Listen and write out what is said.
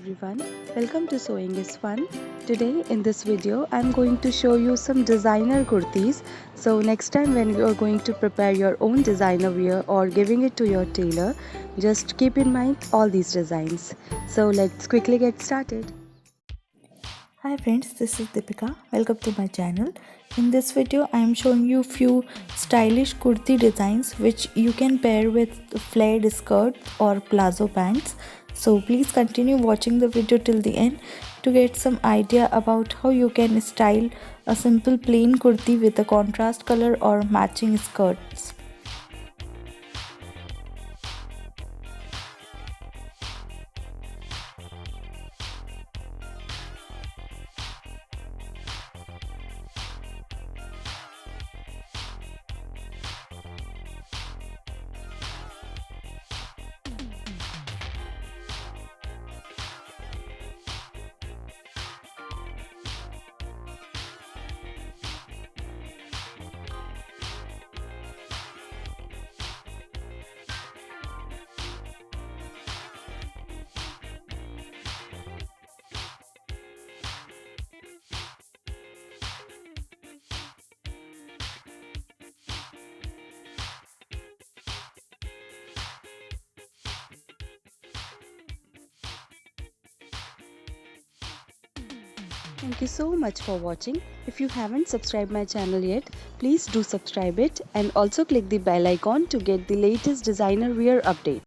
everyone, welcome to Sewing is Fun. Today in this video I'm going to show you some designer kurtis. So next time when you are going to prepare your own designer wear or giving it to your tailor, just keep in mind all these designs. So let's quickly get started. Hi friends, this is Deepika. Welcome to my channel. In this video I am showing you few stylish kurti designs which you can pair with flared skirt or palazzo pants. So please continue watching the video till the end to get some idea about how you can style a simple plain kurti with a contrast color or matching skirts. Thank you so much for watching. If you haven't subscribed my channel yet, please do subscribe it and also click the bell icon to get the latest designer wear update.